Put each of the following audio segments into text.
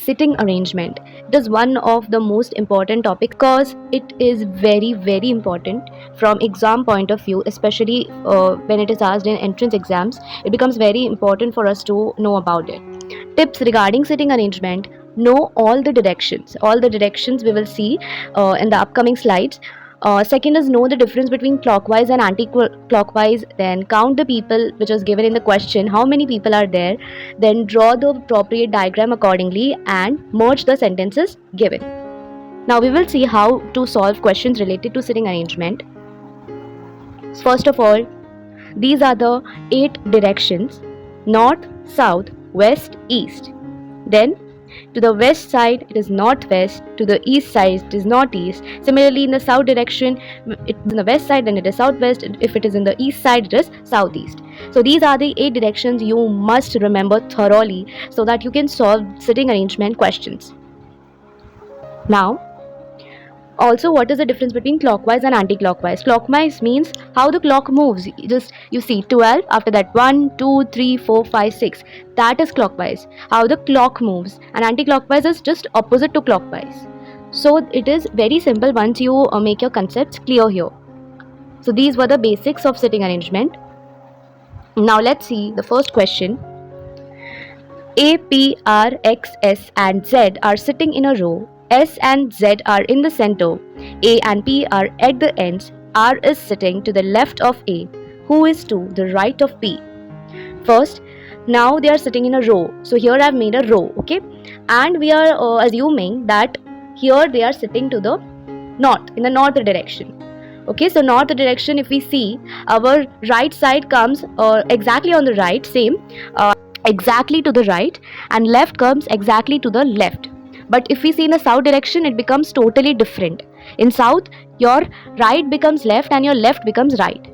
sitting arrangement. It is one of the most important topics because it is very, very important from exam point of view, especially when it is asked in entrance exams. It becomes very important for us to know about it. Tips regarding sitting arrangement: know all the directions. All the directions we will see in the upcoming slides. Second is know the difference between clockwise and anti-clockwise. Then count the people which was given in the question, how many people are there. Then draw the appropriate diagram accordingly and merge the sentences given. Now we will see how to solve questions related to sitting arrangement. First of all, these are the 8 directions: north, south, west, east. Then to the west side it is northwest, to the east side it is northeast. Similarly, in the south direction, it is in the west side, then it is southwest. If it is in the east side, it is southeast. So these are the 8 directions you must remember thoroughly so that you can solve sitting arrangement questions. Now, also, what is the difference between clockwise and anti-clockwise? Clockwise means how the clock moves. You see 12, after that 1, 2, 3, 4, 5, 6. That is clockwise, how the clock moves. And anti-clockwise is just opposite to clockwise. So it is very simple once you make your concepts clear here. So these were the basics of sitting arrangement. Now let's see the first question. A, P, R, X, S and Z are sitting in a row. S and Z are in the center. A and P are at the ends. R is sitting to the left of A. Who is to the right of P? First, now they are sitting in a row. So here I have made a row, okay? And we are assuming that here they are sitting to the north, in the north direction. Okay, so north direction, if we see, our right side comes exactly on the right, same, exactly to the right, and left comes exactly to the left. But if we see in the south direction, it becomes totally different. In south, your right becomes left and your left becomes right.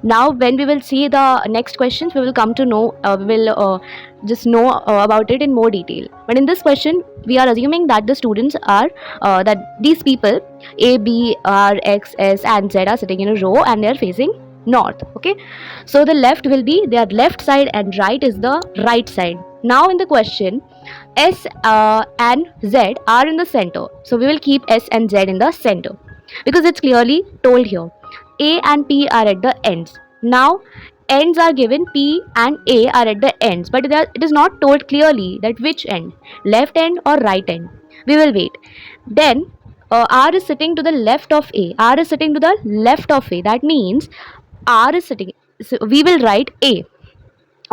Now, when we will see the next questions, we will come to know, just know about it in more detail. But in this question, we are assuming that the students are, that these people, A, B, R, X, S and Z are sitting in a row and they are facing north. Okay, so the left will be their left side and right is the right side. Now in the question, S and Z are in the center. So we will keep S and Z in the center because it's clearly told here. A and P are at the ends. Now ends are given, P and A are at the ends, but it is not told clearly that which end, left end or right end. We will wait. Then R is sitting to the left of A. R is sitting to the left of A. That means R is sitting, so we will write A.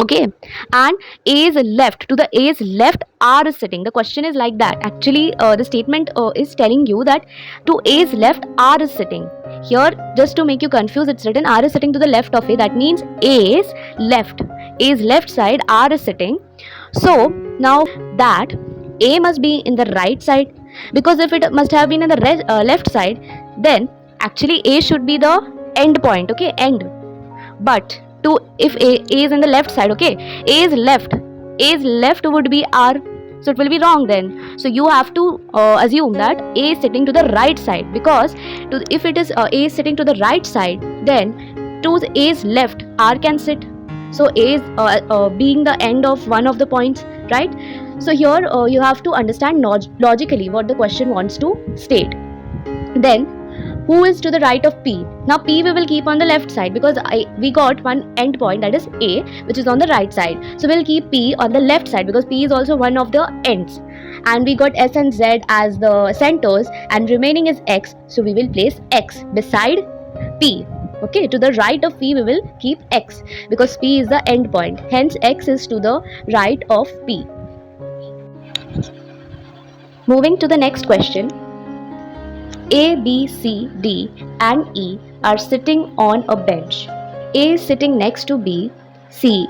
Okay, and A is left, to the A's left R is sitting. The question is like that. Actually the statement is telling you that to A's left R is sitting. Here, just to make you confused, it's written R is sitting to the left of A. That means A's left side R is sitting. So now that A must be in the right side, because if it must have been in the left side, then actually A should be the end point, okay, end. But if A is in the left side, okay, A's left would be R, so it will be wrong then. So you have to assume that A is sitting to the right side, because if it is A is sitting to the right side, then to A's left R can sit. So A is being the end of one of the points, right? So here you have to understand logically what the question wants to state. Then who is to the right of P? Now P we will keep on the left side because we got one end point, that is A, which is on the right side. So we'll keep P on the left side because P is also one of the ends. And we got S and Z as the centers and remaining is X. So we will place X beside P. Okay, to the right of P we will keep X because P is the end point. Hence X is to the right of P. Moving to the next question. A, B, C, D and E are sitting on a bench. A is sitting next to B, C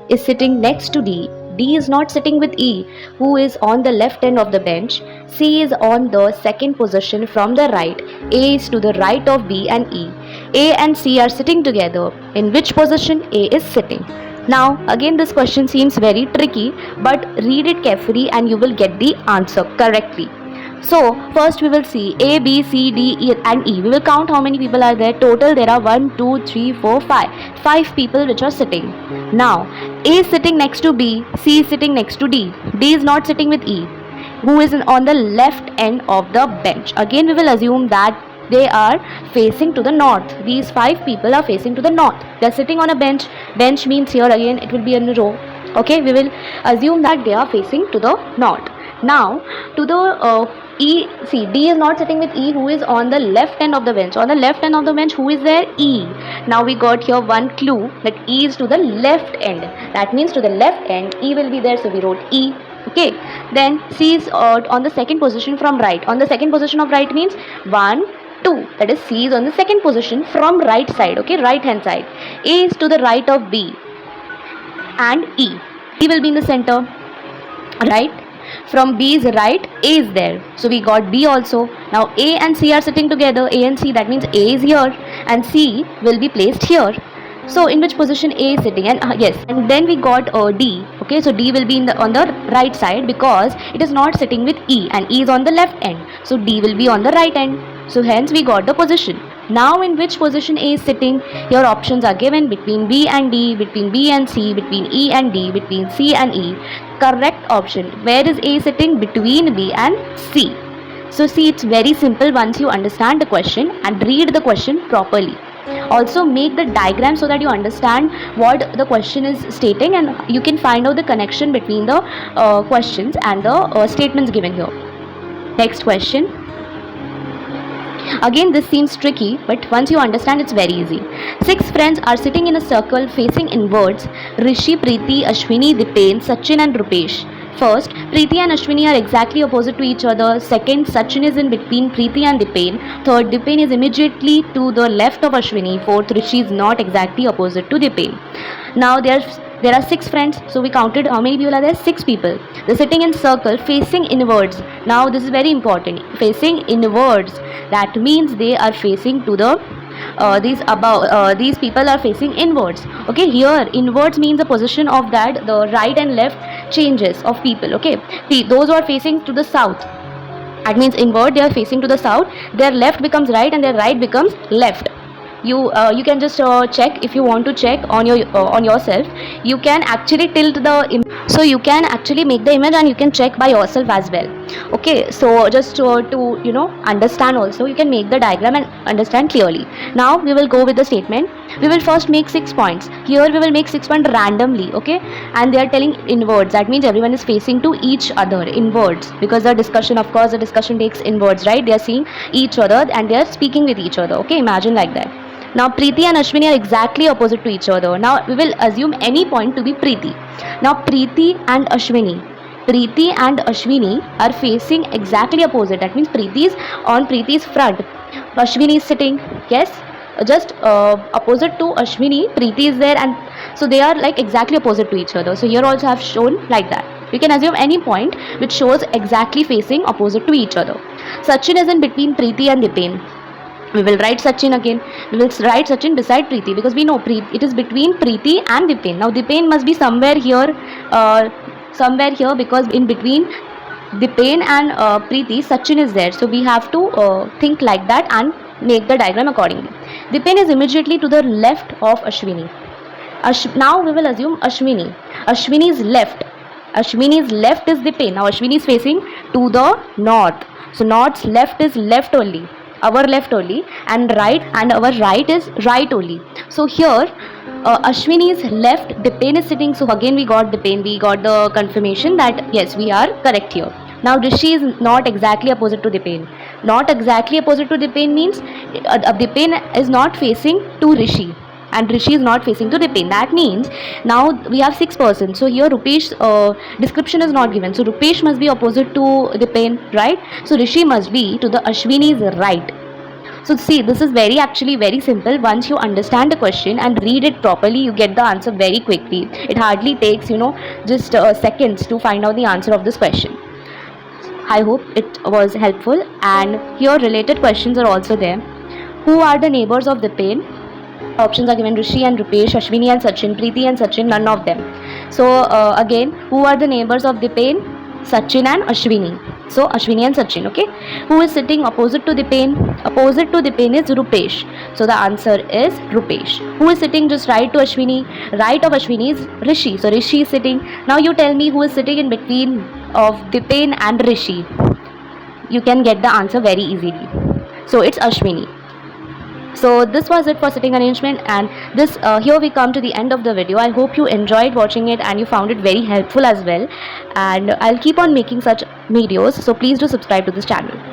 is sitting next to D, D is not sitting with E, who is on the left end of the bench, C is on the second position from the right, A is to the right of B and E. A and C are sitting together. In which position A is sitting? Now again this question seems very tricky, but read it carefully and you will get the answer correctly. So first we will see A, B, C, D, E and E. We will count how many people are there. Total there are 1, 2, 3, 4, 5. 5 people which are sitting. Now A is sitting next to B, C is sitting next to D. D is not sitting with E. who is on the left end of the bench. Again we will assume that they are facing to the north. These 5 people are facing to the north. They are sitting on a bench. Bench means here again it will be in a row. Okay, we will assume that they are facing to the north. Now to the E, see, D is not sitting with E, who is on the left end of the bench. On the left end of the bench, who is there? E. Now we got here one clue that E is to the left end. That means to the left end, E will be there, so we wrote E. Okay, then C is on the second position from right. On the second position of right means 1, 2. That is C is on the second position from right side. Okay, right hand side. A is to the right of B and E. E will be in the center, right? From B's right, A is there. So we got B also. Now A and C are sitting together. A and C, that means A is here and C will be placed here. So in which position A is sitting? And yes, and then we got D. Okay, so D will be on the right side because it is not sitting with E, and E is on the left end. So D will be on the right end. So hence we got the position. Now in which position A is sitting? Your options are given between B and D, between B and C, between E and D, between C and E. Correct option. Where is A sitting? Between B and C. So see, it's very simple once you understand the question and read the question properly. Also make the diagram so that you understand what the question is stating, and you can find out the connection between the questions and the statements given here. Next question. Again, this seems tricky, but once you understand, it's very easy. 6 friends are sitting in a circle facing inwards. Rishi, Preeti, Ashwini, Dipen, Sachin and Rupesh. First, Preeti and Ashwini are exactly opposite to each other. Second, Sachin is in between Preeti and Dipen. Third, Dipen is immediately to the left of Ashwini. Fourth, Rishi is not exactly opposite to Dipen. Now there are 6 friends, so we counted how many people are there? 6 people. They're sitting in circle facing inwards. Now this is very important. Facing inwards, that means they are facing to the these people are facing inwards. Okay, here inwards means the position of that the right and left changes of people. Okay, those who are facing to the south, that means inward, they are facing to the south. Their left becomes right and their right becomes left. You can just check if you want to check on yourself. You can actually tilt the so you can actually make the image and you can check by yourself as well. Okay, so just to understand also, you can make the diagram and understand clearly. Now we will go with the statement. We will first make 6 points. Here we will make 6 points randomly. Okay, and they are telling inwards. That means everyone is facing to each other inwards, because the discussion, of course, the discussion takes inwards, right? They are seeing each other and they are speaking with each other. Okay, imagine like that. Now Preeti and Ashwini are exactly opposite to each other. Now we will assume any point to be Preeti. Now Preeti and Ashwini are facing exactly opposite. That means Preeti is on Preeti's front. Ashwini is sitting, yes, just opposite to Ashwini, Preeti is there, and so they are like exactly opposite to each other. So here also have shown like that. You can assume any point which shows exactly facing opposite to each other. Sachin is in between Preeti and Dipen. We will write Sachin again. We will write Sachin beside Preeti, because we know it is between Preeti and Dipen. Now Dipen must be somewhere here, because in between Dipen and Preeti, Sachin is there. So we have to think like that and make the diagram accordingly. Dipen is immediately to the left of Ashwini. Now we will assume Ashwini. Ashwini's left is Dipen. Now Ashwini is facing to the north. So north's left is left only. Our left only, and our right is right only. So here Ashwini's left, Dipen is sitting. So again we got Dipen, we got the confirmation that yes, we are correct here. Now Rishi is not exactly opposite to Dipen. Not exactly opposite to Dipen means Dipen is not facing to Rishi and Rishi is not facing to Dipen. That means now we have 6 persons. So here Rupesh's description is not given. So Rupesh must be opposite to Dipen, right? So Rishi must be to the Ashwini's right. So see, this is actually very simple. Once you understand the question and read it properly, you get the answer very quickly. It hardly takes just seconds to find out the answer of this question. I hope it was helpful, and here related questions are also there. Who are the neighbors of Dipen? Options are given: Rishi and Rupesh, Ashwini and Sachin, Preeti and Sachin, none of them. So again, who are the neighbors of Dipen? Sachin and Ashwini. So Ashwini and Sachin, okay. Who is sitting opposite to the pen? Opposite to the pen is Rupesh. So the answer is Rupesh. Who is sitting just right to Ashwini? Right of Ashwini is Rishi. So Rishi is sitting. Now you tell me who is sitting in between of the pen and Rishi. You can get the answer very easily. So it's Ashwini. So this was it for sitting arrangement, and this here we come to the end of the video. I hope you enjoyed watching it and you found it very helpful as well, and I'll keep on making such videos, so please do subscribe to this channel.